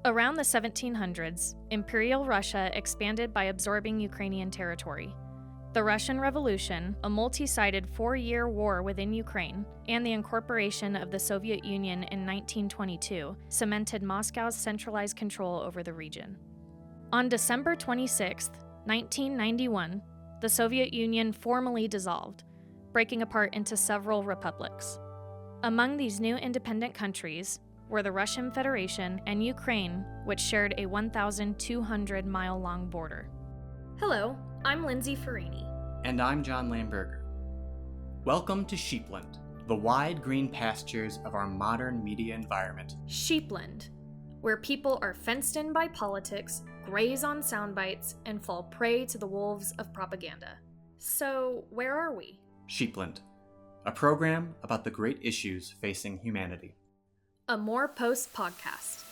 Around the 1700s, Imperial Russia expanded by absorbing Ukrainian territory. The Russian Revolution, a multi-sided 4-year war within Ukraine, and the incorporation of the Soviet Union in 1922 cemented Moscow's centralized control over the region. On December 26, 1991, the Soviet Union formally dissolved, breaking apart into several republics. Among these new independent countries were the Russian Federation and Ukraine, which shared a 1,200-mile-long border. Hello, I'm Lindsay Farini. And I'm John Lamberger. Welcome to Sheepland, the wide green pastures of our modern media environment. Sheepland, where people are fenced in by politics, graze on sound bites, and fall prey to the wolves of propaganda. So, where are we? Sheepland, a program about the great issues facing humanity. A Mooreposts podcast.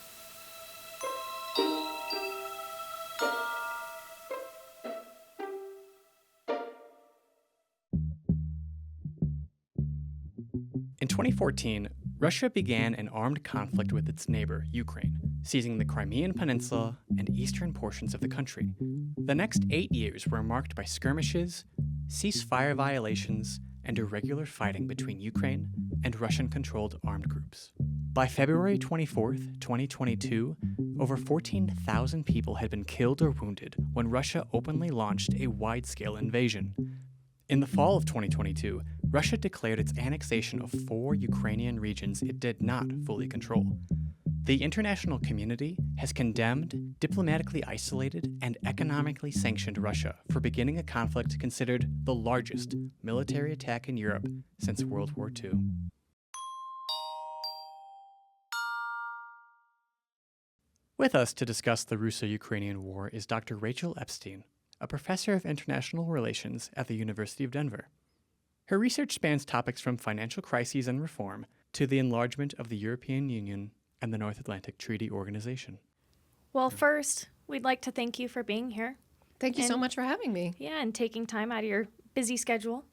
In 2014, Russia began an armed conflict with its neighbor, Ukraine, seizing the Crimean Peninsula and eastern portions of the country. The next 8 years were marked by skirmishes, ceasefire violations, and irregular fighting between Ukraine and Russian-controlled armed groups. By February 24, 2022, over 14,000 people had been killed or wounded when Russia openly launched a wide-scale invasion. In the fall of 2022, Russia declared its annexation of 4 Ukrainian regions it did not fully control. The international community has condemned, diplomatically isolated, and economically sanctioned Russia for beginning a conflict considered the largest military attack in Europe since World War II. With us to discuss the Russo-Ukrainian War is Dr. Rachel Epstein, a professor of international relations at the University of Denver. Her research spans topics from financial crises and reform to the enlargement of the European Union and the North Atlantic Treaty Organization. Well, first, we'd like to thank you for being here. Thank you so much for having me. Yeah, and taking time out of your busy schedule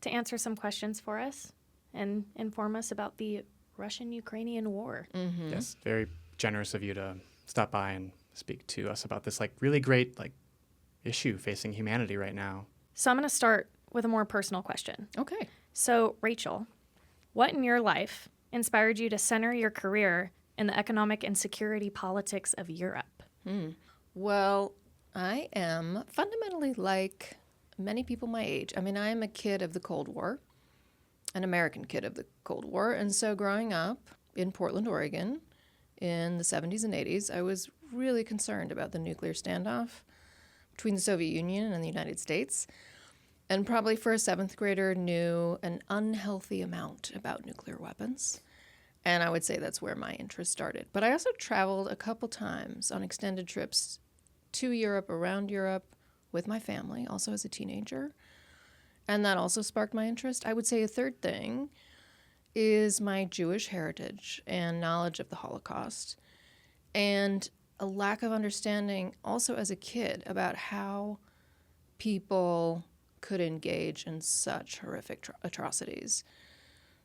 to answer some questions for us and inform us about the Russian-Ukrainian War. Mm-hmm. Yes, very generous of you to stop by and speak to us about this really great issue facing humanity right now. So I'm going to start with a more personal question. Okay. So, Rachel, what in your life inspired you to center your career in the economic and security politics of Europe? Well, I am fundamentally like many people my age. I mean, I am a kid of the Cold War, an American kid of the Cold War. And so growing up in Portland, Oregon, in the 70s and 80s, I was really concerned about the nuclear standoff between the Soviet Union and the United States. And probably for a 7th grader knew an unhealthy amount about nuclear weapons. And I would say that's where my interest started. But I also traveled a couple times on extended trips to Europe, around Europe, with my family, also as a teenager. And that also sparked my interest. I would say a third thing is my Jewish heritage and knowledge of the Holocaust, and a lack of understanding also as a kid about how people could engage in such horrific atrocities.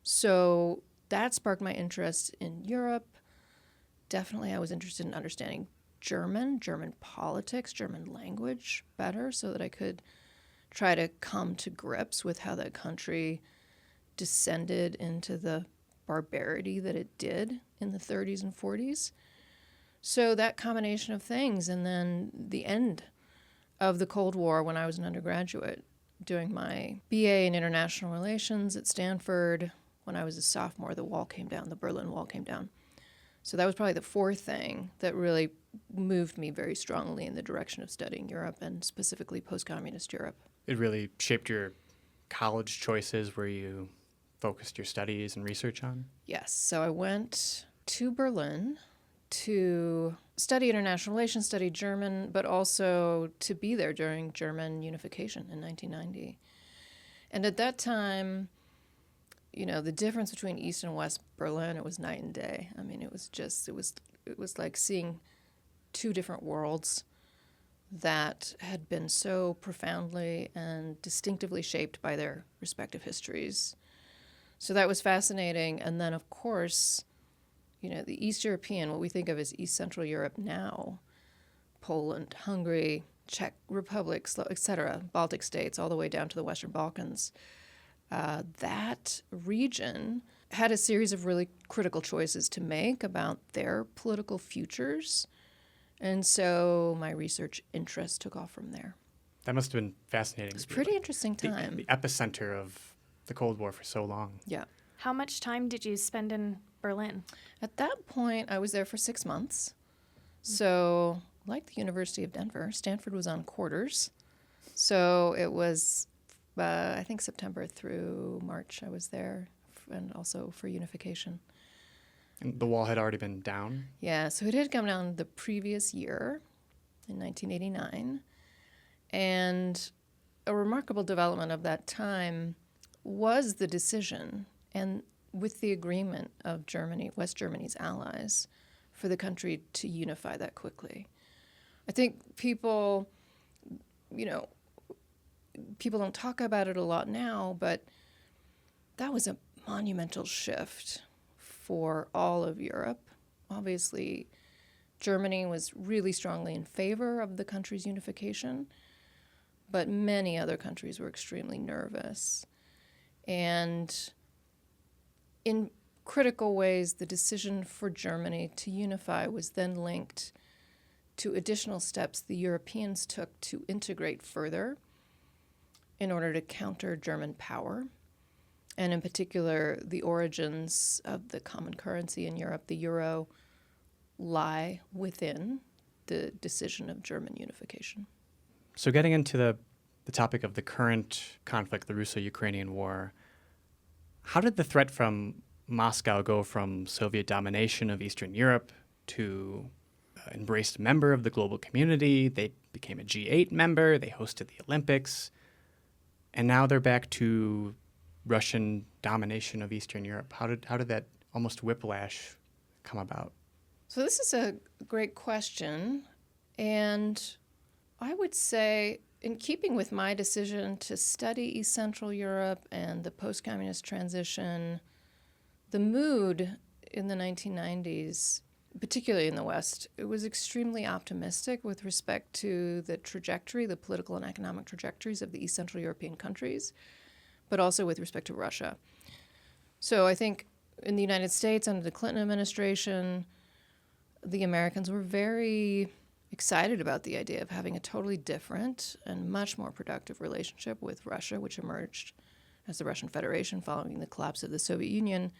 So that sparked my interest in Europe. Definitely I was interested in understanding German politics, German language better so that I could try to come to grips with how that country descended into the barbarity that it did in the 30s and 40s. So that combination of things, and then the end of the Cold War when I was an undergraduate, doing my BA in International Relations at Stanford. When I was a sophomore, the wall came down, the Berlin Wall came down. So that was probably the fourth thing that really moved me very strongly in the direction of studying Europe, and specifically post-communist Europe. It really shaped your college choices where you focused your studies and research on? Yes. So I went to Berlin to study international relations, study German, but also to be there during German unification in 1990. And at that time, the difference between East and West Berlin, it was night and day. I mean, it was like seeing two different worlds that had been so profoundly and distinctively shaped by their respective histories. So that was fascinating. And then, of course, the East European, what we think of as East Central Europe now, Poland, Hungary, Czech Republic, etc., Baltic states, all the way down to the Western Balkans, that region had a series of really critical choices to make about their political futures. And so my research interest took off from there. That must have been fascinating. It's a pretty interesting time. The epicenter of the Cold War for so long. Yeah. How much time did you spend in Berlin? At that point, I was there for 6 months. So, like the University of Denver, Stanford was on quarters. So it was, I think, September through March I was there, and also for unification. And the wall had already been down? Yeah, so it had come down the previous year, in 1989. And a remarkable development of that time was the decision, and with the agreement of Germany, West Germany's allies, for the country to unify that quickly. I think people don't talk about it a lot now, but that was a monumental shift for all of Europe. Obviously, Germany was really strongly in favor of the country's unification, but many other countries were extremely nervous. And in critical ways, the decision for Germany to unify was then linked to additional steps the Europeans took to integrate further in order to counter German power. And in particular, the origins of the common currency in Europe, the euro, lie within the decision of German unification. So getting into the topic of the current conflict, the Russo-Ukrainian War, how did the threat from Moscow go from Soviet domination of Eastern Europe to embraced member of the global community? They became a G8 member, they hosted the Olympics, and now they're back to Russian domination of Eastern Europe. How did that almost whiplash come about? So this is a great question, and I would say, in keeping with my decision to study East Central Europe and the post-communist transition, the mood in the 1990s, particularly in the West, it was extremely optimistic with respect to the trajectory, the political and economic trajectories of the East Central European countries, but also with respect to Russia. So I think in the United States, under the Clinton administration, the Americans were very excited about the idea of having a totally different and much more productive relationship with Russia, which emerged as the Russian Federation following the collapse of the Soviet Union,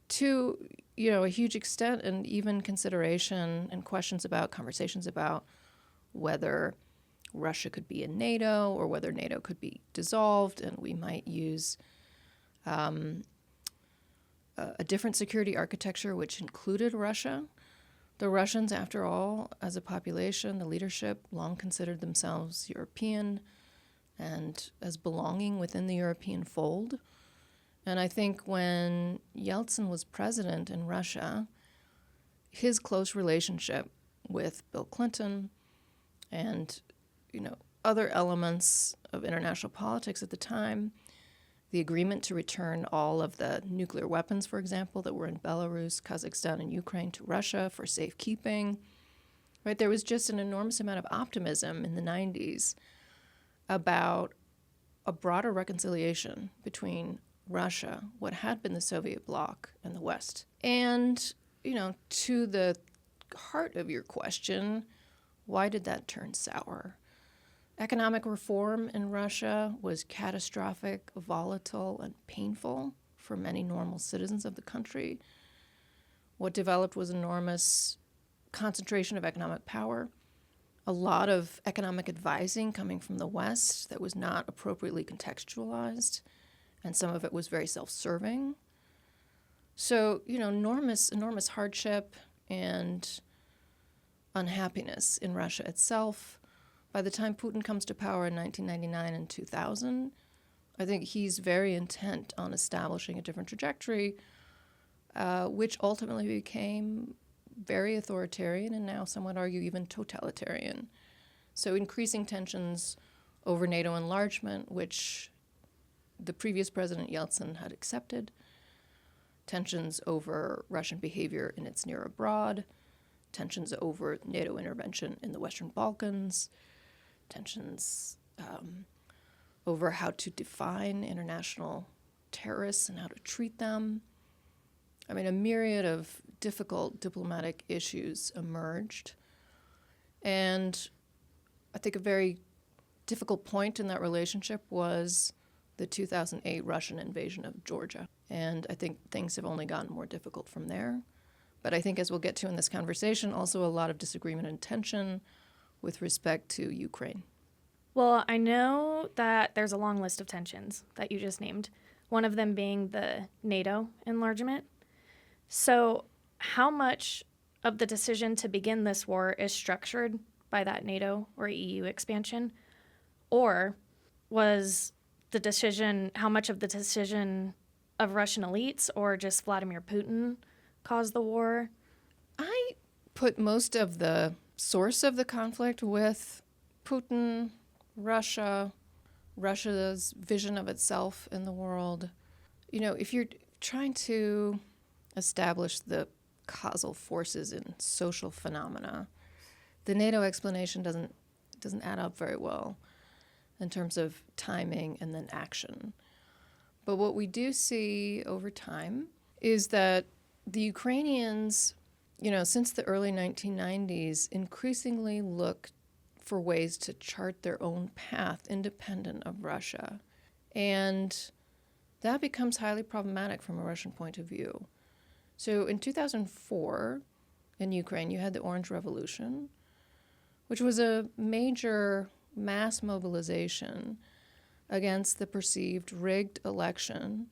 to a huge extent, and even consideration and conversations about whether Russia could be in NATO or whether NATO could be dissolved, and we might use a different security architecture which included Russia. The Russians, after all, as a population, the leadership, long considered themselves European and as belonging within the European fold. And I think when Yeltsin was president in Russia, his close relationship with Bill Clinton and, other elements of international politics at the time, the agreement to return all of the nuclear weapons, for example, that were in Belarus, Kazakhstan, and Ukraine to Russia for safekeeping, right? There was just an enormous amount of optimism in the 90s about a broader reconciliation between Russia, what had been the Soviet bloc, and the West. And, to the heart of your question, why did that turn sour? Economic reform in Russia was catastrophic, volatile, and painful for many normal citizens of the country. What developed was enormous concentration of economic power, a lot of economic advising coming from the West that was not appropriately contextualized, and some of it was very self-serving. So, enormous hardship and unhappiness in Russia itself. By the time Putin comes to power in 1999 and 2000, I think he's very intent on establishing a different trajectory, which ultimately became very authoritarian and now some would argue even totalitarian. So increasing tensions over NATO enlargement, which the previous president Yeltsin had accepted, tensions over Russian behavior in its near abroad, tensions over NATO intervention in the Western Balkans, tensions over how to define international terrorists and how to treat them. I mean, a myriad of difficult diplomatic issues emerged. And I think a very difficult point in that relationship was the 2008 Russian invasion of Georgia. And I think things have only gotten more difficult from there. But I think, as we'll get to in this conversation, also a lot of disagreement and tension with respect to Ukraine. Well, I know that there's a long list of tensions that you just named, one of them being the NATO enlargement. So how much of the decision to begin this war is structured by that NATO or EU expansion? Or was the decision, how much of the decision of Russian elites or just Vladimir Putin caused the war? I put most of the source of the conflict with Putin, Russia, Russia's vision of itself in the world. You know, if you're trying to establish the causal forces in social phenomena, the NATO explanation doesn't add up very well in terms of timing and then action. But what we do see over time is that the Ukrainians, you know, since the early 1990s, increasingly look for ways to chart their own path independent of Russia. And that becomes highly problematic from a Russian point of view. So in 2004, in Ukraine, you had the Orange Revolution, which was a major mass mobilization against the perceived rigged election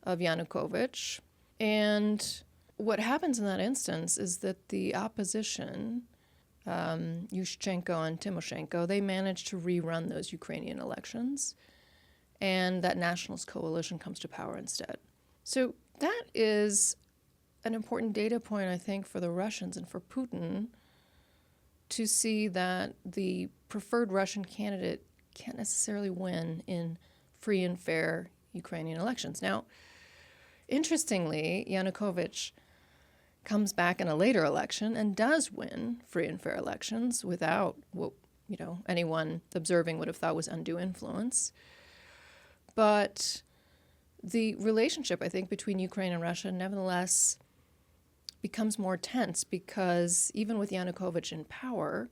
of Yanukovych. And what happens in that instance is that the opposition, Yushchenko and Tymoshenko, they managed to rerun those Ukrainian elections, and that nationalist coalition comes to power instead. So that is an important data point, I think, for the Russians and for Putin to see that the preferred Russian candidate can't necessarily win in free and fair Ukrainian elections. Now, interestingly, Yanukovych comes back in a later election and does win free and fair elections without what, you know, anyone observing would have thought was undue influence. But the relationship, I think, between Ukraine and Russia nevertheless becomes more tense because even with Yanukovych in power,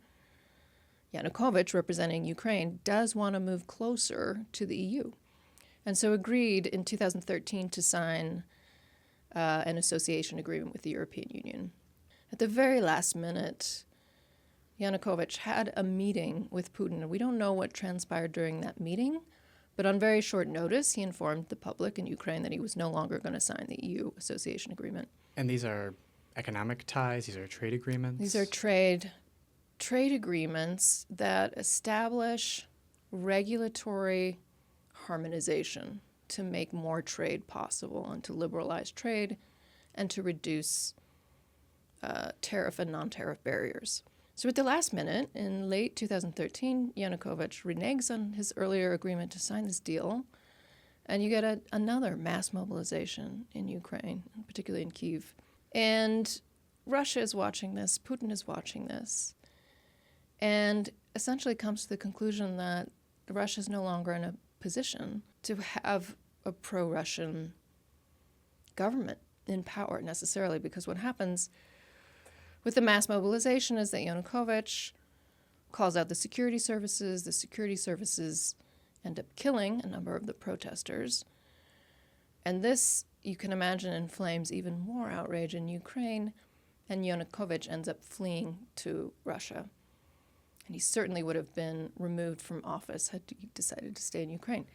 Yanukovych, representing Ukraine, does want to move closer to the EU. And so agreed in 2013 to sign an association agreement with the European Union. At the very last minute, Yanukovych had a meeting with Putin. We don't know what transpired during that meeting, but on very short notice, he informed the public in Ukraine that he was no longer going to sign the EU association agreement. And these are economic ties? These are trade agreements? These are trade agreements that establish regulatory harmonization to make more trade possible and to liberalize trade and to reduce tariff and non-tariff barriers. So at the last minute, in late 2013, Yanukovych reneges on his earlier agreement to sign this deal, and you get another mass mobilization in Ukraine, particularly in Kyiv. And Russia is watching this, Putin is watching this, and essentially comes to the conclusion that Russia is no longer in a position to have a pro-Russian government in power necessarily, because what happens with the mass mobilization is that Yanukovych calls out the security services end up killing a number of the protesters, and this, you can imagine, inflames even more outrage in Ukraine, and Yanukovych ends up fleeing to Russia. And he certainly would have been removed from office had he decided to stay in Ukraine.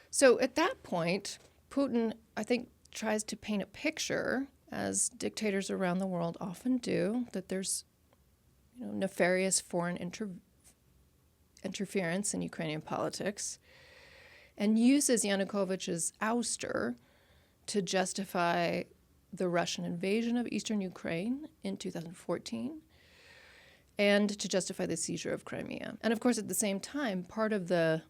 So at that point, Putin, I think, tries to paint a picture, as dictators around the world often do, that there's, you know, nefarious foreign interference in Ukrainian politics, and uses Yanukovych's ouster to justify the Russian invasion of eastern Ukraine in 2014 and to justify the seizure of Crimea. And of course, at the same time, part of the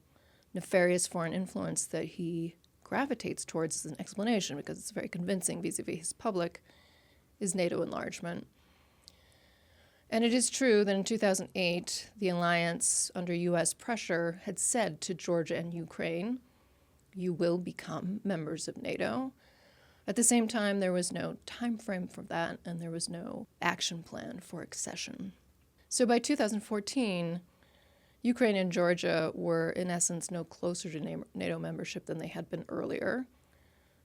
nefarious foreign influence that he gravitates towards as an explanation, because it's very convincing vis-a-vis his public, is NATO enlargement. And it is true that in 2008, the alliance, under U.S. pressure, had said to Georgia and Ukraine, you will become members of NATO. At the same time, there was no time frame for that, and there was no action plan for accession. So by 2014, Ukraine and Georgia were, in essence, no closer to NATO membership than they had been earlier.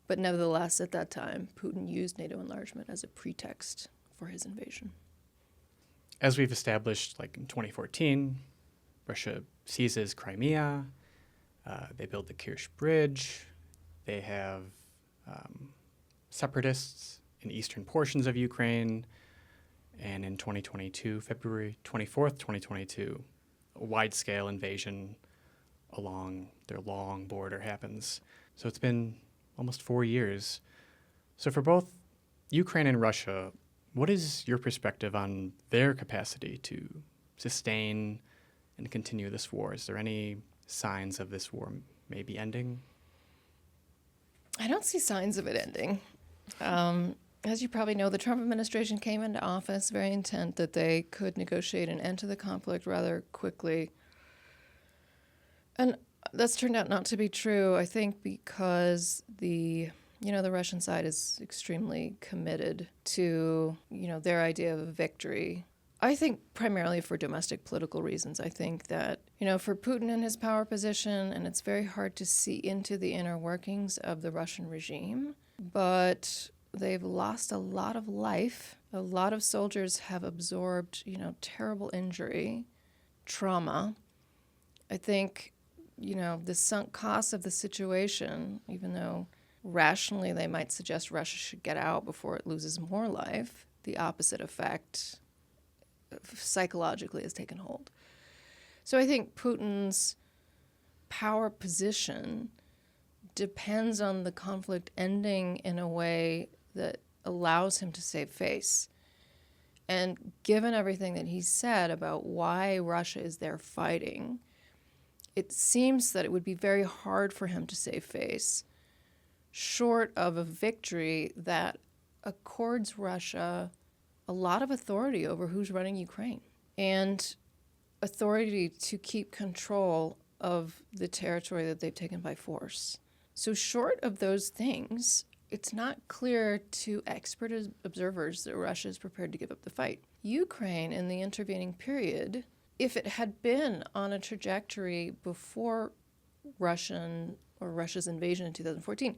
But nevertheless, at that time, Putin used NATO enlargement as a pretext for his invasion. As we've established, like in 2014, Russia seizes Crimea. They build the Kerch Bridge. They have separatists in eastern portions of Ukraine. And in 2022, February 24th, 2022, a wide-scale invasion along their long border happens. So it's been almost 4 years. So for both Ukraine and Russia, what is your perspective on their capacity to sustain and continue this war? Is there any signs of this war maybe ending? I don't see signs of it ending. As you probably know, the Trump administration came into office very intent that they could negotiate an end to the conflict rather quickly. And that's turned out not to be true, I think, because the Russian side is extremely committed to, their idea of a victory. I think primarily for domestic political reasons. I think that, for Putin and his power position, and it's very hard to see into the inner workings of the Russian regime, but they've lost a lot of life. A lot of soldiers have absorbed, terrible injury, trauma. I think, the sunk cost of the situation, even though rationally they might suggest Russia should get out before it loses more life, the opposite effect psychologically has taken hold. So I think Putin's power position depends on the conflict ending in a way that allows him to save face. And given everything that he said about why Russia is there fighting, it seems that it would be very hard for him to save face, short of a victory that accords Russia a lot of authority over who's running Ukraine and authority to keep control of the territory that they've taken by force. So short of those things, it's not clear to expert observers that Russia is prepared to give up the fight. Ukraine, in the intervening period, if it had been on a trajectory before Russia's invasion in 2014,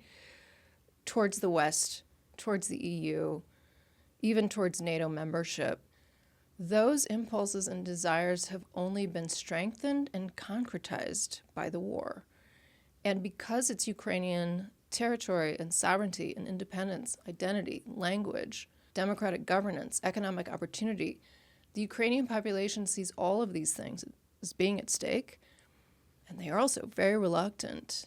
towards the West, towards the EU, even towards NATO membership, those impulses and desires have only been strengthened and concretized by the war. And because it's Ukrainian territory and sovereignty and independence, identity, language, democratic governance, economic opportunity, the Ukrainian population sees all of these things as being at stake, and they are also very reluctant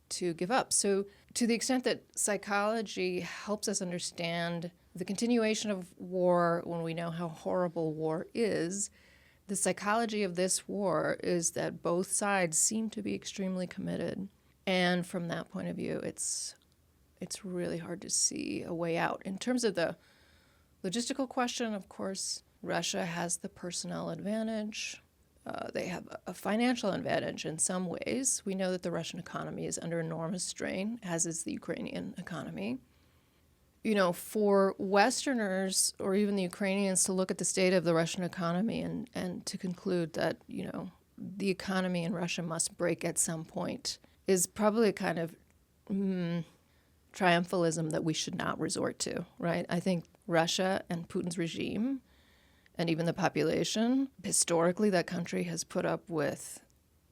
to give up. So to the extent that psychology helps us understand the continuation of war when we know how horrible war is, the psychology of this war is that both sides seem to be extremely committed. And from that point of view, it's really hard to see a way out. In terms of the logistical question, of course, Russia has the personnel advantage. They have a financial advantage in some ways. We know that the Russian economy is under enormous strain, as is the Ukrainian economy. For Westerners or even the Ukrainians to look at the state of the Russian economy and to conclude that, the economy in Russia must break at some point is probably a kind of triumphalism that we should not resort to, right? I think Russia and Putin's regime and even the population, historically, that country has put up with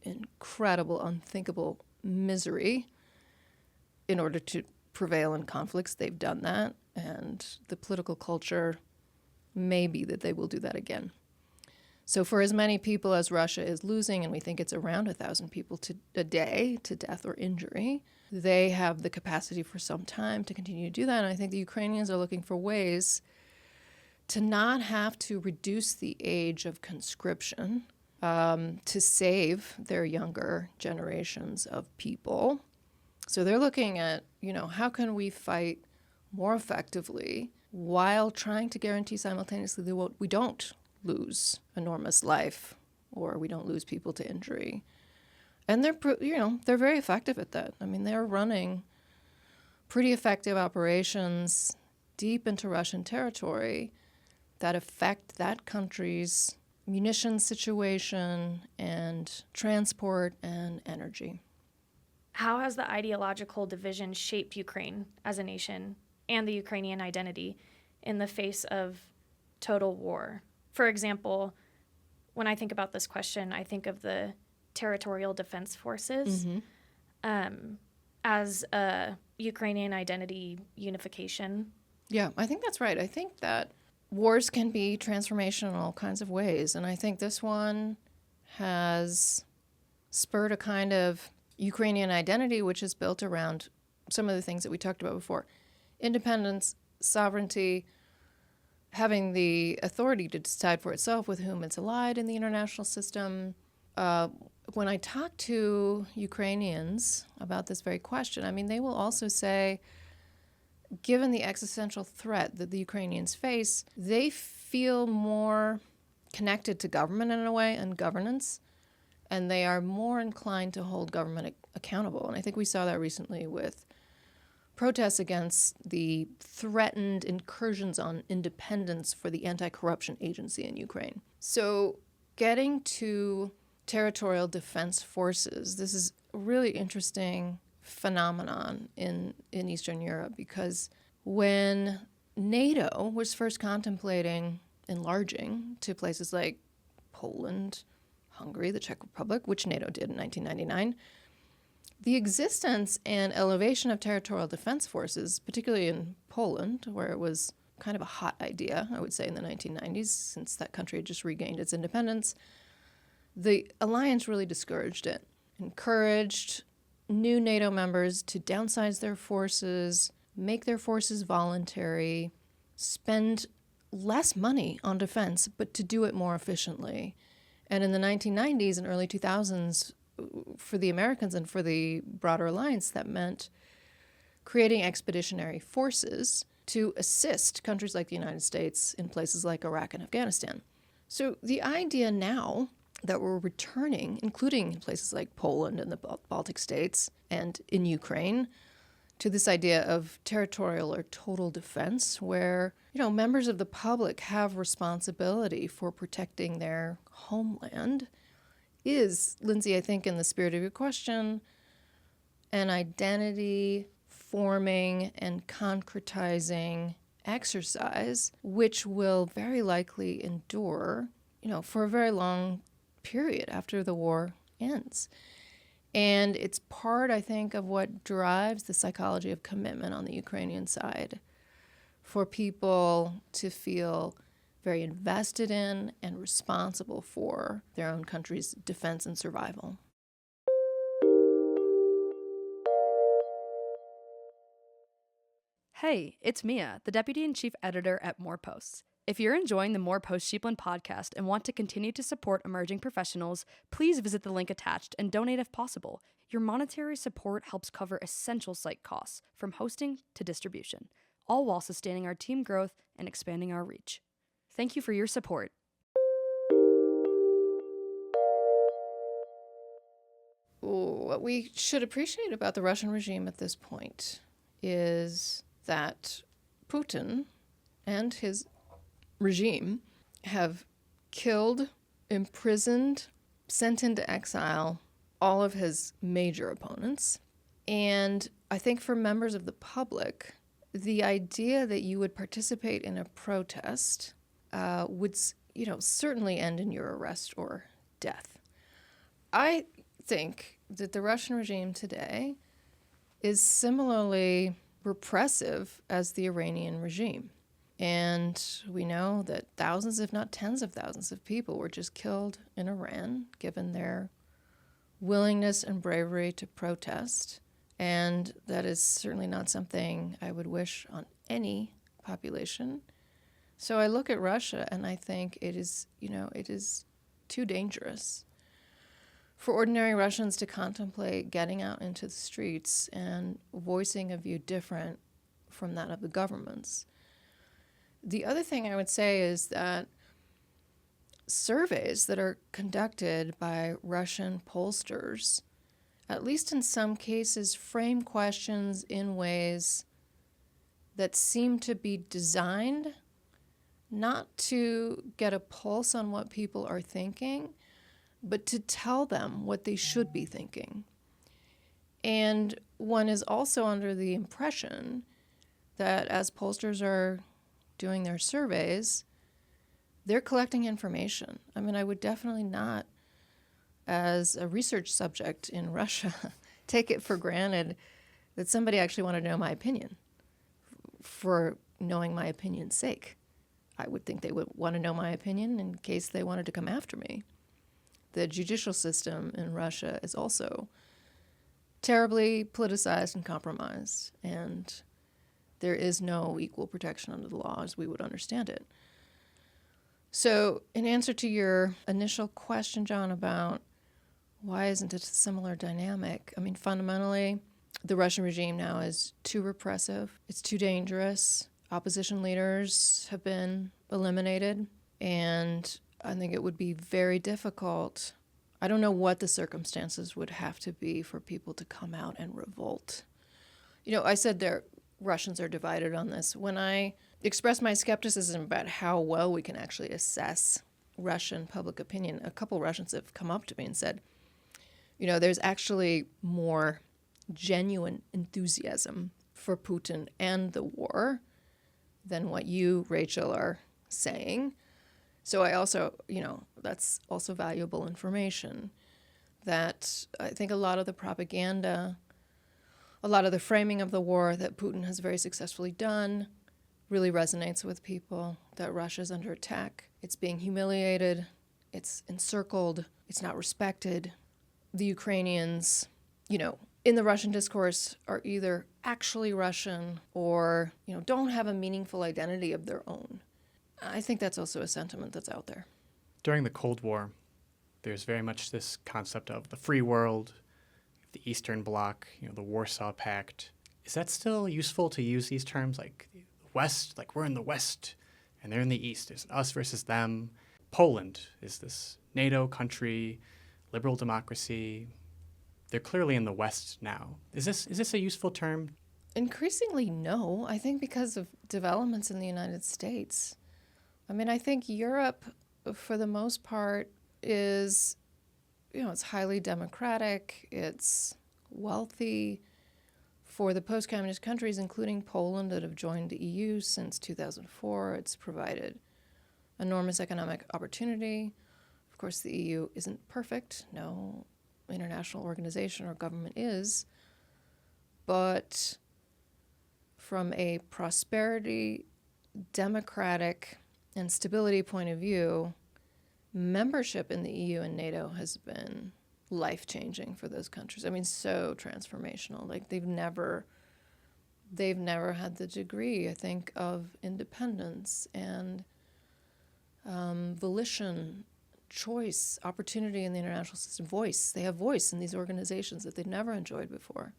incredible, unthinkable misery in order to prevail in conflicts. They've done that, and the political culture may be that they will do that again. So for as many people as Russia is losing, and we think it's around 1,000 people a day to death or injury, they have the capacity for some time to continue to do that. And I think the Ukrainians are looking for ways to not have to reduce the age of conscription to save their younger generations of people So they're looking at, how can we fight more effectively while trying to guarantee simultaneously that we don't lose enormous life or we don't lose people to injury. And they're very effective at that. I mean, they're running pretty effective operations deep into Russian territory that affect that country's munitions situation and transport and energy. How has the ideological division shaped Ukraine as a nation and the Ukrainian identity in the face of total war? For example, when I think about this question, I think of the territorial defense forces as a Ukrainian identity unification. Yeah, I think that's right. I think that wars can be transformational in all kinds of ways. And I think this one has spurred a kind of Ukrainian identity which is built around some of the things that we talked about before. Independence, sovereignty, having the authority to decide for itself with whom it's allied in the international system. When I talk to Ukrainians about this very question, I mean, they will also say, given the existential threat that the Ukrainians face, they feel more connected to government in a way and governance, and they are more inclined to hold government accountable. And I think we saw that recently with protests against the threatened incursions on independence for the anti-corruption agency in Ukraine. So getting to territorial defense forces, this is a really interesting phenomenon in Eastern Europe, because when NATO was first contemplating enlarging to places like Poland, Hungary, the Czech Republic, which NATO did in 1999, the existence and elevation of territorial defense forces, particularly in Poland, where it was kind of a hot idea, I would say, in the 1990s, since that country had just regained its independence, the alliance really discouraged it, encouraged new NATO members to downsize their forces, make their forces voluntary, spend less money on defense, but to do it more efficiently. And in the 1990s and early 2000s, for the Americans and for the broader alliance, that meant creating expeditionary forces to assist countries like the United States in places like Iraq and Afghanistan. So the idea now that we're returning, including in places like Poland and the Baltic states and in Ukraine, to this idea of territorial or total defense, where, members of the public have responsibility for protecting their homeland, is, Lindsay, I think in the spirit of your question, an identity forming and concretizing exercise, which will very likely endure, for a very long period after the war ends. And it's part, I think, of what drives the psychology of commitment on the Ukrainian side, for people to feel very invested in and responsible for their own country's defense and survival. Hey, it's Mia, the Deputy and Chief Editor at Mooreposts. If you're enjoying the Mooreposts Sheepland podcast and want to continue to support emerging professionals, please visit the link attached and donate if possible. Your monetary support helps cover essential site costs, from hosting to distribution, all while sustaining our team growth and expanding our reach. Thank you for your support. What we should appreciate about the Russian regime at this point is that Putin and his regime have killed, imprisoned, sent into exile all of his major opponents. And I think for members of the public, the idea that you would participate in a protest would, certainly end in your arrest or death. I think that the Russian regime today is similarly repressive as the Iranian regime. And we know that thousands, if not tens of thousands of people were just killed in Iran, given their willingness and bravery to protest. And that is certainly not something I would wish on any population. So I look at Russia and I think it is too dangerous for ordinary Russians to contemplate getting out into the streets and voicing a view different from that of the governments. The other thing I would say is that surveys that are conducted by Russian pollsters, at least in some cases, frame questions in ways that seem to be designed not to get a pulse on what people are thinking, but to tell them what they should be thinking. And one is also under the impression that as pollsters are doing their surveys, they're collecting information. I mean, I would definitely not, as a research subject in Russia, take it for granted that somebody actually wanted to know my opinion for knowing my opinion's sake. I would think they would want to know my opinion in case they wanted to come after me. The judicial system in Russia is also terribly politicized and compromised, and there is no equal protection under the law as we would understand it. So in answer to your initial question, John, about why isn't it a similar dynamic? I mean, fundamentally, the Russian regime now is too repressive. It's too dangerous. Opposition leaders have been eliminated, and I think it would be very difficult. I don't know what the circumstances would have to be for people to come out and revolt. You know, I said Russians are divided on this. When I expressed my skepticism about how well we can actually assess Russian public opinion, a couple Russians have come up to me and said, you know, there's actually more genuine enthusiasm for Putin and the war than what you, Rachel, are saying. So I also, you know, that's also valuable information, that I think a lot of the propaganda, a lot of the framing of the war that Putin has very successfully done really resonates with people, that Russia's under attack. It's being humiliated. It's encircled. It's not respected. The Ukrainians, you know, in the Russian discourse are either actually Russian or, you know, don't have a meaningful identity of their own. I think that's also a sentiment that's out there. During the Cold War, there's very much this concept of the free world, the Eastern Bloc, you know, the Warsaw Pact. Is that still useful to use these terms, like the West, like we're in the West and they're in the East? It's us versus them. Poland is this NATO country, liberal democracy. They're clearly in the West now. Is this a useful term? Increasingly, no. I think because of developments in the United States. I mean, I think Europe, for the most part, is, you know, it's highly democratic, it's wealthy. For the post-communist countries, including Poland, that have joined the EU since 2004, it's provided enormous economic opportunity. Of course, the EU isn't perfect. No international organization or government is. But from a prosperity, democratic, and stability point of view, membership in the EU and NATO has been life-changing for those countries. I mean, so transformational. Like they've never had the degree, I think, of independence and volition, choice, opportunity in the international system, voice. They have voice in these organizations that they've never enjoyed before.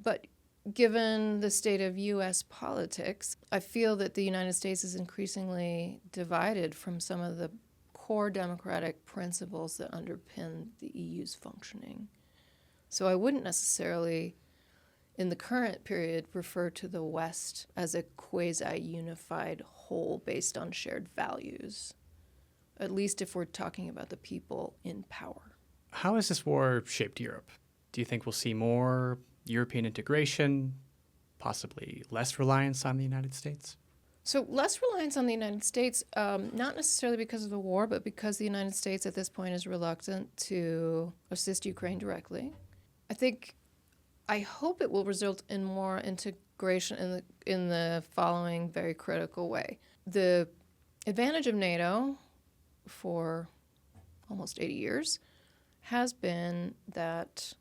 But given the state of U.S. politics, I feel that the United States is increasingly divided from some of the core democratic principles that underpin the EU's functioning. So I wouldn't necessarily, in the current period, refer to the West as a quasi-unified whole based on shared values, at least if we're talking about the people in power. How has this war shaped Europe? Do you think we'll see more European integration, possibly less reliance on the United States? So less reliance on the United States, not necessarily because of the war, but because the United States at this point is reluctant to assist Ukraine directly. I hope it will result in more integration in the following very critical way. The advantage of NATO for almost 80 years has been that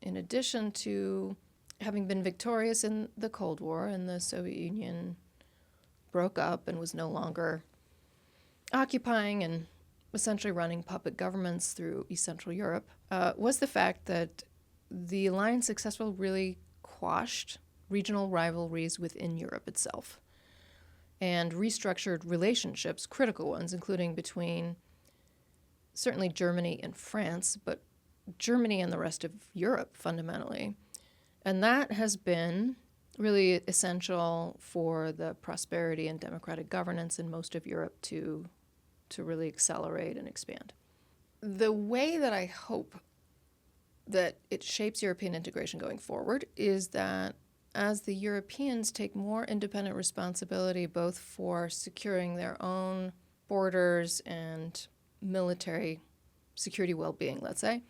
in addition to having been victorious in the Cold War and the Soviet Union broke up and was no longer occupying and essentially running puppet governments through East Central Europe, was the fact that the alliance successfully really quashed regional rivalries within Europe itself and restructured relationships, critical ones, including between certainly Germany and France, but Germany and the rest of Europe fundamentally. And that has been really essential for the prosperity and democratic governance in most of Europe to really accelerate and expand. The way that I hope that it shapes European integration going forward is that as the Europeans take more independent responsibility both for securing their own borders and military security well-being, let's say,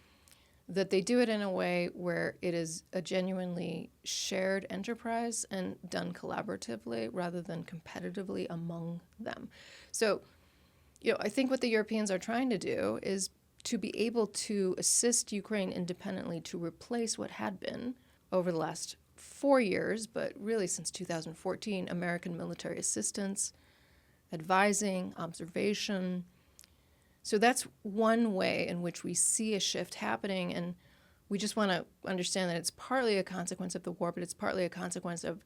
that they do it in a way where it is a genuinely shared enterprise and done collaboratively rather than competitively among them. So, I think what the Europeans are trying to do is to be able to assist Ukraine independently to replace what had been, over the last 4 years, but really since 2014, American military assistance, advising, observation. So that's one way in which we see a shift happening, and we just want to understand that it's partly a consequence of the war, but it's partly a consequence of,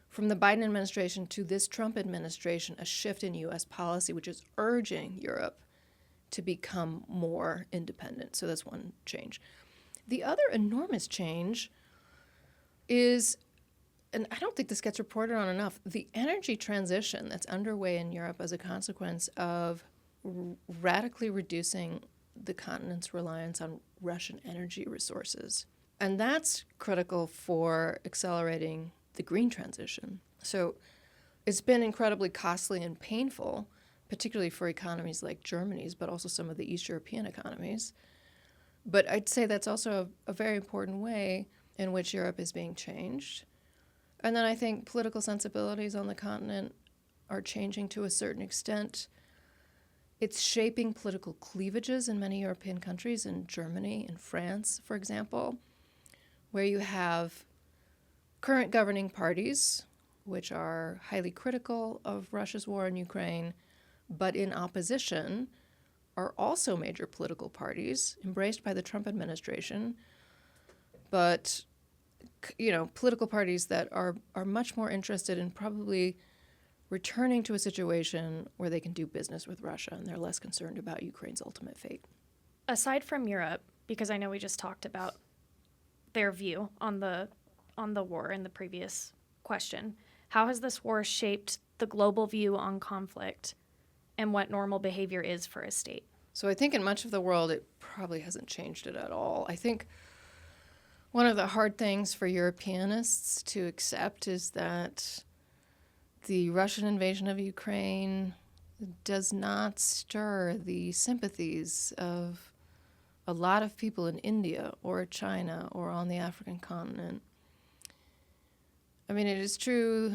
from the Biden administration to this Trump administration, a shift in U.S. policy, which is urging Europe to become more independent. So that's one change. The other enormous change is, and I don't think this gets reported on enough, the energy transition that's underway in Europe as a consequence of radically reducing the continent's reliance on Russian energy resources. And that's critical for accelerating the green transition. So it's been incredibly costly and painful, particularly for economies like Germany's, but also some of the East European economies. But I'd say that's also a very important way in which Europe is being changed. And then I think political sensibilities on the continent are changing to a certain extent. It's shaping political cleavages in many European countries, in Germany and France, for example, where you have current governing parties, which are highly critical of Russia's war in Ukraine, but in opposition are also major political parties embraced by the Trump administration, but political parties that are much more interested in probably returning to a situation where they can do business with Russia and they're less concerned about Ukraine's ultimate fate. Aside from Europe, because I know we just talked about their view on the war in the previous question, how has this war shaped the global view on conflict and what normal behavior is for a state? So I think in much of the world, it probably hasn't changed it at all. I think one of the hard things for Europeanists to accept is that the Russian invasion of Ukraine does not stir the sympathies of a lot of people in India or China or on the African continent. I mean, it is true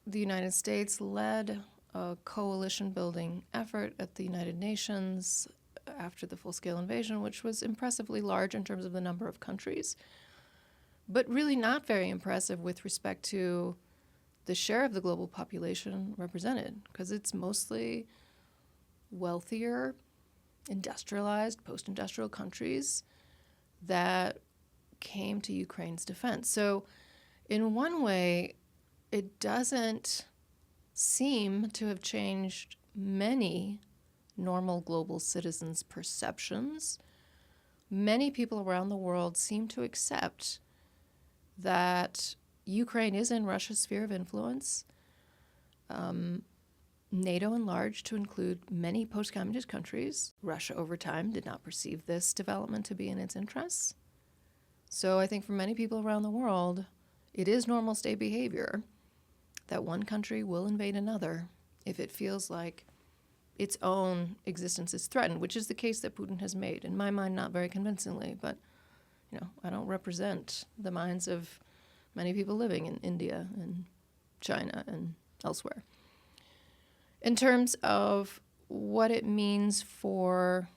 the United States led a coalition-building effort at the United Nations after the full-scale invasion, which was impressively large in terms of the number of countries, but really not very impressive with respect to the share of the global population represented, because it's mostly wealthier, industrialized, post-industrial countries that came to Ukraine's defense. So in one way, it doesn't seem to have changed many normal global citizens' perceptions. Many people around the world seem to accept that Ukraine is in Russia's sphere of influence. NATO enlarged to include many post-communist countries. Russia, over time, did not perceive this development to be in its interests. So I think for many people around the world, it is normal state behavior that one country will invade another if it feels like its own existence is threatened, which is the case that Putin has made. In my mind, not very convincingly, but I don't represent the minds of many people living in India and China and elsewhere. In terms of what it means for,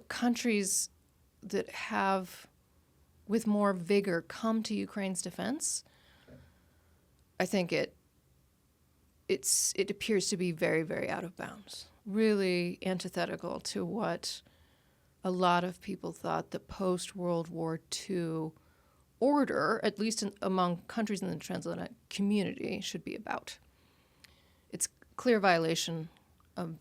countries that have, with more vigor, come to Ukraine's defense, I think it appears to be very, very out of bounds. really antithetical to what a lot of people thought the post-World War II order, at least among countries in the transatlantic community, should be about. It's clear violation of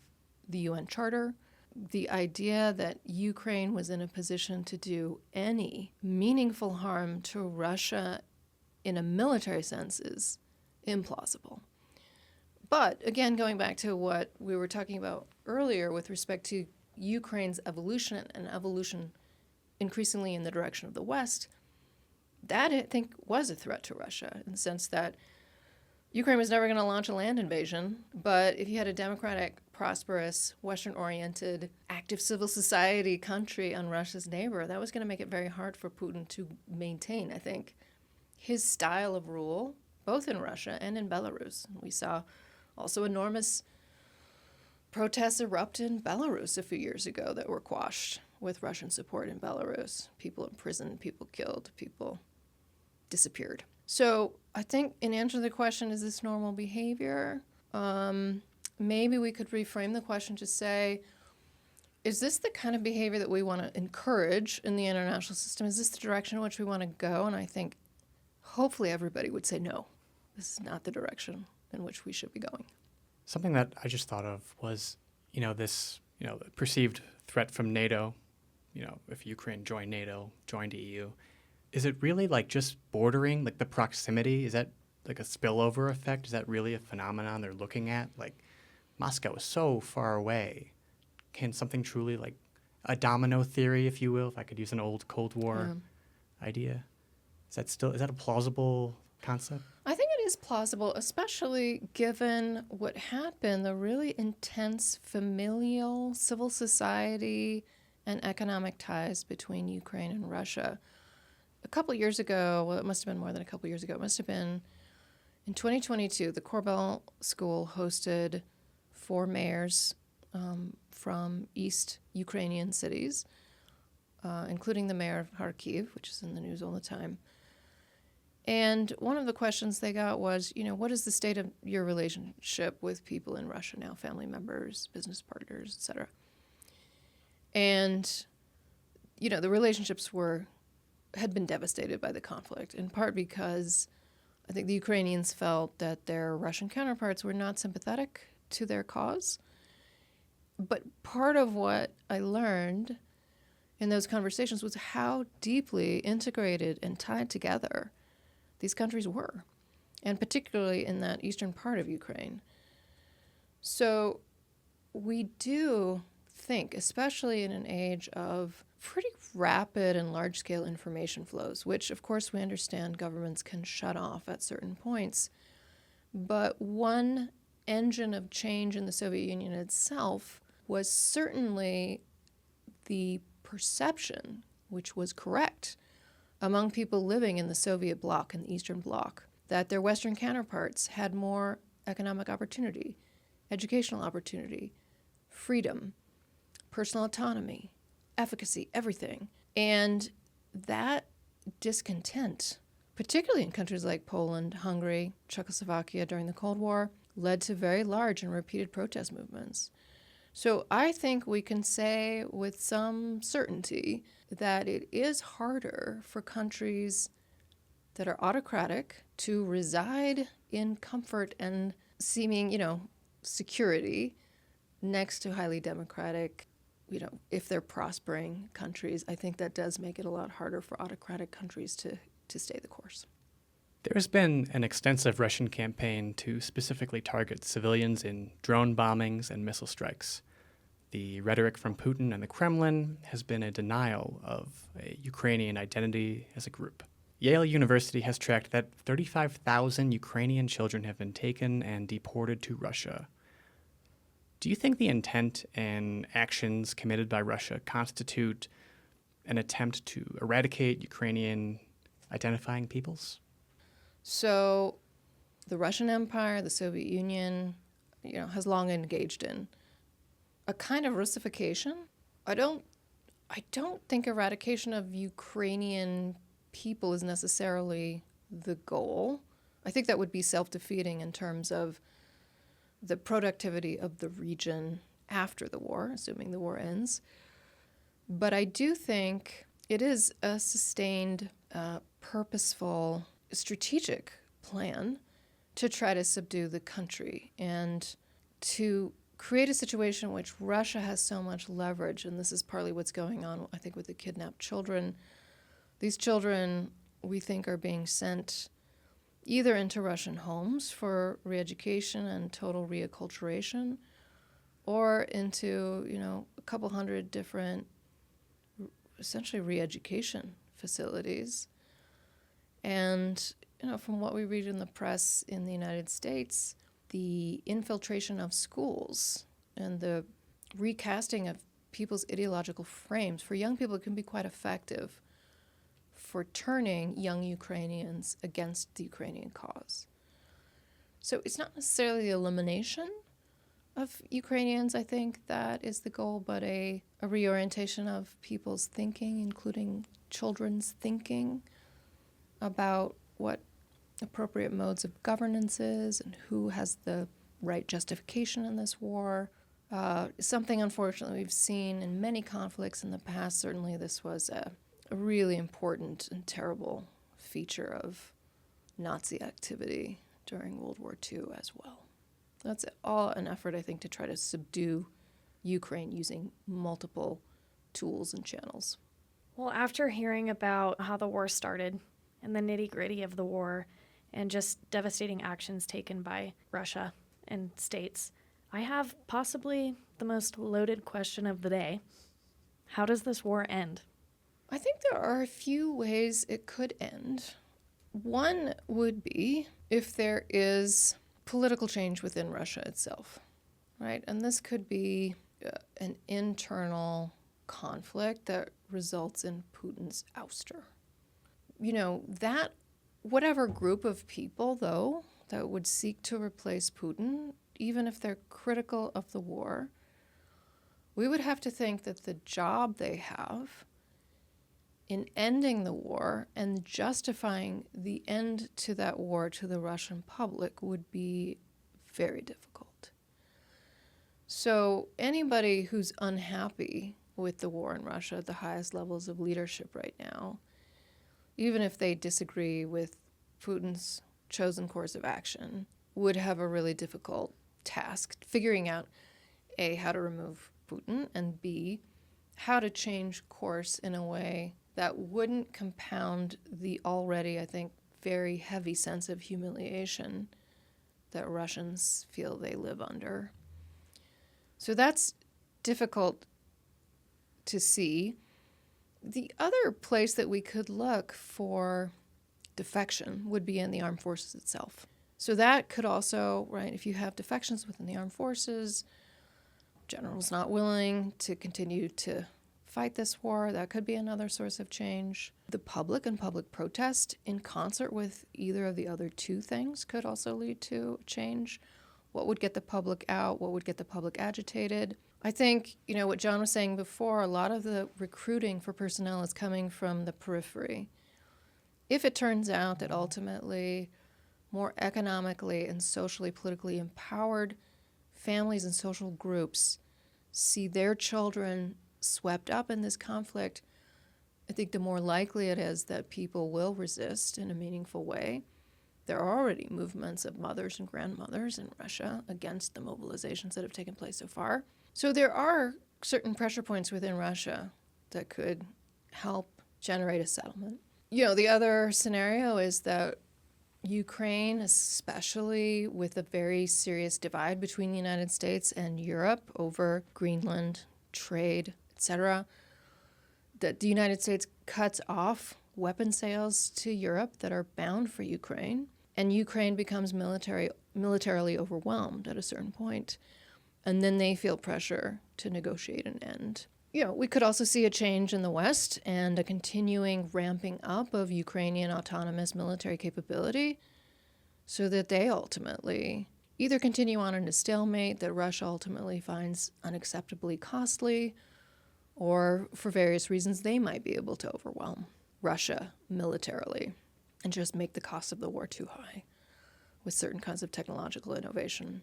the UN Charter. The idea that Ukraine was in a position to do any meaningful harm to Russia in a military sense is implausible. But again, going back to what we were talking about earlier with respect to Ukraine's evolution and evolution increasingly in the direction of the West, that I think was a threat to Russia in the sense that Ukraine was never going to launch a land invasion, but if you had a democratic, prosperous, Western-oriented, active civil society country on Russia's neighbor, that was going to make it very hard for Putin to maintain, I think, his style of rule, both in Russia and in Belarus. We saw also enormous protests erupt in Belarus a few years ago that were quashed with Russian support in Belarus. People imprisoned, people killed, people disappeared. So I think in answer to the question, is this normal behavior? Maybe we could reframe the question to say, is this the kind of behavior that we want to encourage in the international system? Is this the direction in which we want to go? And I think hopefully everybody would say, no, this is not the direction in which we should be going. Something that I just thought of was, this, the perceived threat from NATO, if Ukraine joined NATO, joined EU. Is it really just bordering, the proximity? Is that a spillover effect? Is that really a phenomenon they're looking at? Moscow is so far away. Can something truly a domino theory, if you will, if I could use an old Cold War idea? Is that a plausible concept? I think it is plausible, especially given what happened, the really intense familial, civil society, and economic ties between Ukraine and Russia. A couple years ago, well, it must have been more than a couple years ago, it must have been in 2022, the Korbel School hosted 4 mayors from East Ukrainian cities, including the mayor of Kharkiv, which is in the news all the time. And one of the questions they got was, what is the state of your relationship with people in Russia now, family members, business partners, et cetera? And, the relationships had been devastated by the conflict, in part because I think the Ukrainians felt that their Russian counterparts were not sympathetic to their cause. But part of what I learned in those conversations was how deeply integrated and tied together these countries were, and particularly in that eastern part of Ukraine. So we do think, especially in an age of pretty rapid and large-scale information flows, which, of course, we understand governments can shut off at certain points, but one engine of change in the Soviet Union itself was certainly the perception, which was correct, among people living in the Soviet bloc and the Eastern Bloc, that their Western counterparts had more economic opportunity, educational opportunity, freedom, personal autonomy, efficacy, everything. And that discontent, particularly in countries like Poland, Hungary, Czechoslovakia during the Cold War, led to very large and repeated protest movements. So I think we can say with some certainty that it is harder for countries that are autocratic to reside in comfort and seeming, security next to highly democratic, if they're prospering countries. I think that does make it a lot harder for autocratic countries to stay the course. There has been an extensive Russian campaign to specifically target civilians in drone bombings and missile strikes. The rhetoric from Putin and the Kremlin has been a denial of a Ukrainian identity as a group. Yale University has tracked that 35,000 Ukrainian children have been taken and deported to Russia. Do you think the intent and actions committed by Russia constitute an attempt to eradicate Ukrainian identifying peoples? So the Russian Empire, the Soviet Union, has long engaged in a kind of Russification. I don't think eradication of Ukrainian people is necessarily the goal. I think that would be self-defeating in terms of the productivity of the region after the war, assuming the war ends. But I do think it is a sustained, purposeful, strategic plan to try to subdue the country and to create a situation in which Russia has so much leverage. And this is partly what's going on, I think, with the kidnapped children. These children, we think, are being sent either into Russian homes for re-education and total reacculturation, or into, a couple hundred different, essentially re-education facilities. And, from what we read in the press in the United States, the infiltration of schools and the recasting of people's ideological frames for young people can be quite effective for turning young Ukrainians against the Ukrainian cause. So it's not necessarily the elimination of Ukrainians, I think, that is the goal, but a reorientation of people's thinking, including children's thinking, about what appropriate modes of governance is and who has the right justification in this war. Something, unfortunately, we've seen in many conflicts in the past. Certainly this was a really important and terrible feature of Nazi activity during World War II as well. That's all an effort, I think, to try to subdue Ukraine using multiple tools and channels. Well, after hearing about how the war started and the nitty-gritty of the war and just devastating actions taken by Russia and states, I have possibly the most loaded question of the day. How does this war end? I think there are a few ways it could end. One would be if there is political change within Russia itself, right? And this could be an internal conflict that results in Putin's ouster. That whatever group of people, though, that would seek to replace Putin, even if they're critical of the war, we would have to think that the job they have in ending the war and justifying the end to that war to the Russian public would be very difficult. So anybody who's unhappy with the war in Russia at the highest levels of leadership right now, even if they disagree with Putin's chosen course of action, would have a really difficult task figuring out, A, how to remove Putin, and B, how to change course in a way that wouldn't compound the already, I think, very heavy sense of humiliation that Russians feel they live under. So that's difficult to see. The other place that we could look for defection would be in the armed forces itself. So that could also, right, if you have defections within the armed forces, generals not willing to continue to fight this war, that could be another source of change. The public and public protest in concert with either of the other two things could also lead to change. What would get the public out? What would get the public agitated? I think, what John was saying before, a lot of the recruiting for personnel is coming from the periphery. If it turns out that ultimately more economically and socially, politically empowered families and social groups see their children swept up in this conflict, I think the more likely it is that people will resist in a meaningful way. There are already movements of mothers and grandmothers in Russia against the mobilizations that have taken place so far. So there are certain pressure points within Russia that could help generate a settlement. The other scenario is that Ukraine, especially with a very serious divide between the United States and Europe over Greenland, trade, etc., that the United States cuts off weapon sales to Europe that are bound for Ukraine, and Ukraine becomes militarily overwhelmed at a certain point, and then they feel pressure to negotiate an end. We could also see a change in the West and a continuing ramping up of Ukrainian autonomous military capability so that they ultimately either continue on in a stalemate that Russia ultimately finds unacceptably costly, or for various reasons they might be able to overwhelm Russia militarily and just make the cost of the war too high with certain kinds of technological innovation.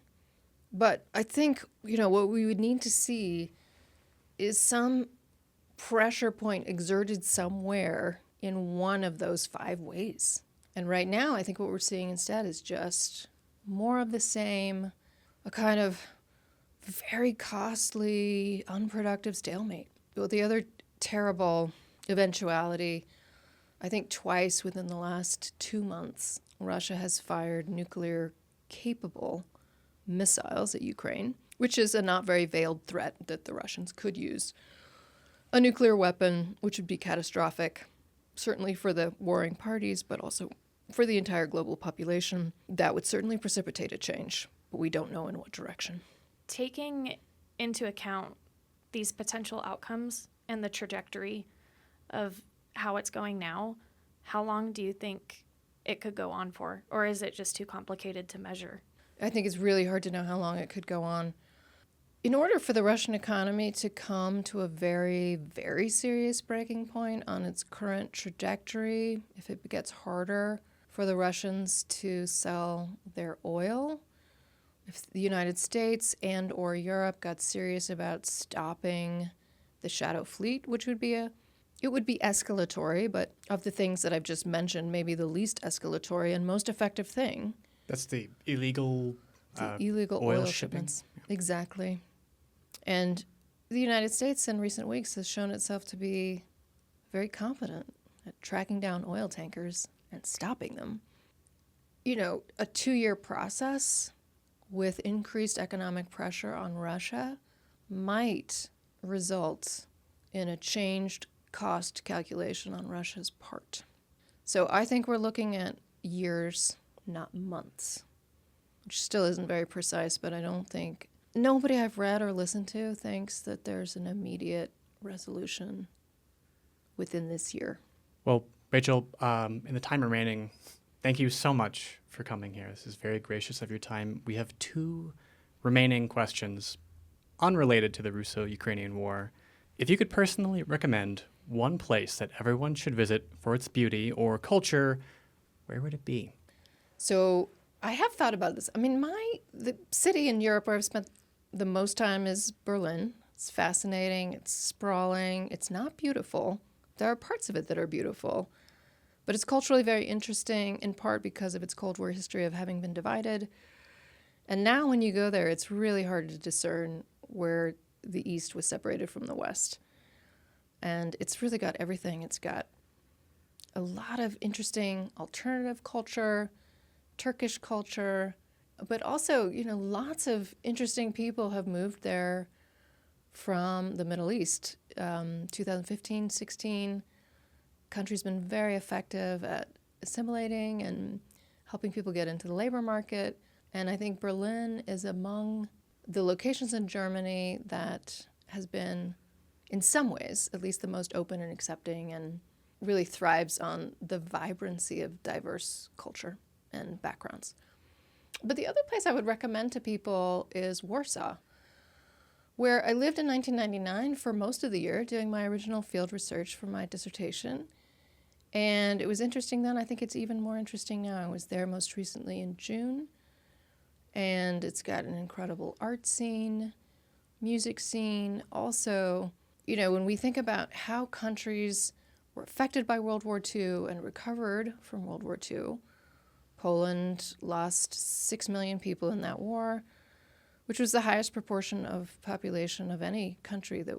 But I think, what we would need to see is some pressure point exerted somewhere in one of those 5 ways. And right now, I think what we're seeing instead is just more of the same, a kind of very costly, unproductive stalemate. But the other terrible eventuality, I think twice within the last 2 months, Russia has fired nuclear-capable missiles at Ukraine, which is a not very veiled threat that the Russians could use a nuclear weapon, which would be catastrophic, certainly for the warring parties, but also for the entire global population. That would certainly precipitate a change, but we don't know in what direction. Taking into account these potential outcomes and the trajectory of how it's going now, how long do you think it could go on for? Or is it just too complicated to measure? I think it's really hard to know how long it could go on. In order for the Russian economy to come to a very, very serious breaking point on its current trajectory, if it gets harder for the Russians to sell their oil, if the United States and or Europe got serious about stopping the shadow fleet, which would be it would be escalatory, but of the things that I've just mentioned, maybe the least escalatory and most effective thing. That's the illegal Oil shipments. Exactly. And the United States in recent weeks has shown itself to be very competent at tracking down oil tankers and stopping them. A 2-year process with increased economic pressure on Russia might result in a changed cost calculation on Russia's part. So I think we're looking at years, not months, which still isn't very precise, but I don't think nobody I've read or listened to thinks that there's an immediate resolution within this year. Well, Rachel, in the time remaining, thank you so much for coming here. This is very gracious of your time. We have 2 remaining questions unrelated to the Russo-Ukrainian War. If you could personally recommend one place that everyone should visit for its beauty or culture, where would it be? So I have thought about this. I mean, the city in Europe where I've spent the most time is Berlin. It's fascinating. It's sprawling. It's not beautiful. There are parts of it that are beautiful, but it's culturally very interesting, in part because of its Cold War history of having been divided. And now when you go there, it's really hard to discern where the East was separated from the West. And it's really got everything. It's got a lot of interesting alternative culture, Turkish culture, but also, lots of interesting people have moved there from the Middle East. 2015, 16, country's been very effective at assimilating and helping people get into the labor market. And I think Berlin is among the locations in Germany that has been, in some ways, at least the most open and accepting, and really thrives on the vibrancy of diverse culture and backgrounds. But the other place I would recommend to people is Warsaw, where I lived in 1999 for most of the year doing my original field research for my dissertation. And it was interesting then. I think it's even more interesting now. I was there most recently in June, and it's got an incredible art scene, music scene. Also, when we think about how countries were affected by World War II and recovered from World War II, Poland lost 6 million people in that war, which was the highest proportion of population of any country that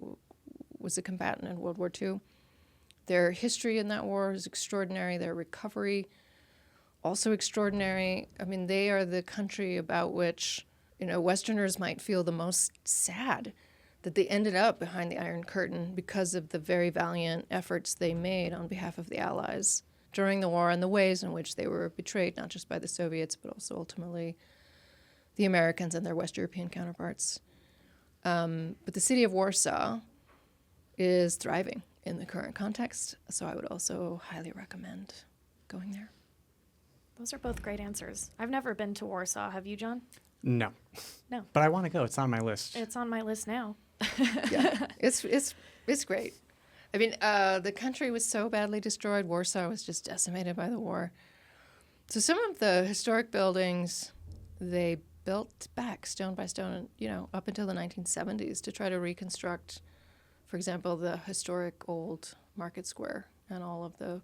was a combatant in World War II. Their history in that war is extraordinary. Their recovery, also extraordinary. I mean, they are the country about which, Westerners might feel the most sad that they ended up behind the Iron Curtain because of the very valiant efforts they made on behalf of the Allies during the war and the ways in which they were betrayed, not just by the Soviets, but also ultimately the Americans and their West European counterparts. But the city of Warsaw is thriving in the current context, so I would also highly recommend going there. Those are both great answers. I've never been to Warsaw. Have you, John? No. No. But I want to go. It's on my list. It's on my list now. Yeah, it's great. I mean, the country was so badly destroyed. Warsaw was just decimated by the war. So some of the historic buildings they built back stone by stone, up until the 1970s to try to reconstruct, for example, the historic old market square and all of the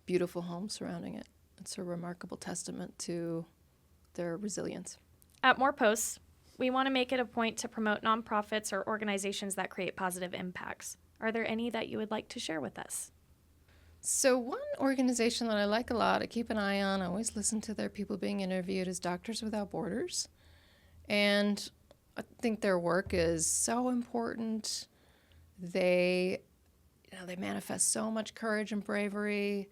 beautiful homes surrounding it. It's a remarkable testament to their resilience. At Mooreposts, we want to make it a point to promote nonprofits or organizations that create positive impacts. Are there any that you would like to share with us? So one organization that I like a lot, I keep an eye on, I always listen to their people being interviewed, is Doctors Without Borders. And I think their work is so important. They manifest so much courage and bravery.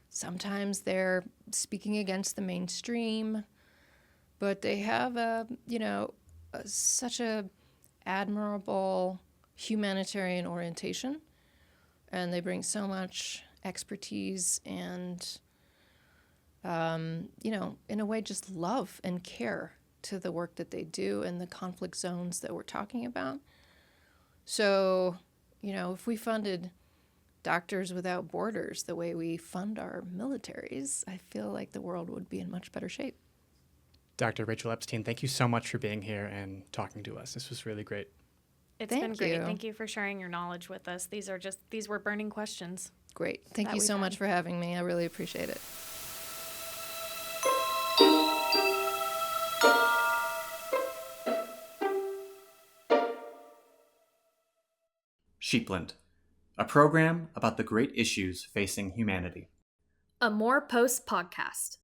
Sometimes they're speaking against the mainstream, but they have such a admirable humanitarian orientation, and they bring so much expertise and, in a way, just love and care to the work that they do in the conflict zones that we're talking about. So, if we funded Doctors Without Borders the way we fund our militaries, I feel like the world would be in much better shape. Dr. Rachel Epstein, thank you so much for being here and talking to us. This was really great. It's been great. Thank you for sharing your knowledge with us. These were burning questions. Great. Thank you so much for having me. I really appreciate it. Sheepland, a program about the great issues facing humanity. A Mooreposts podcast.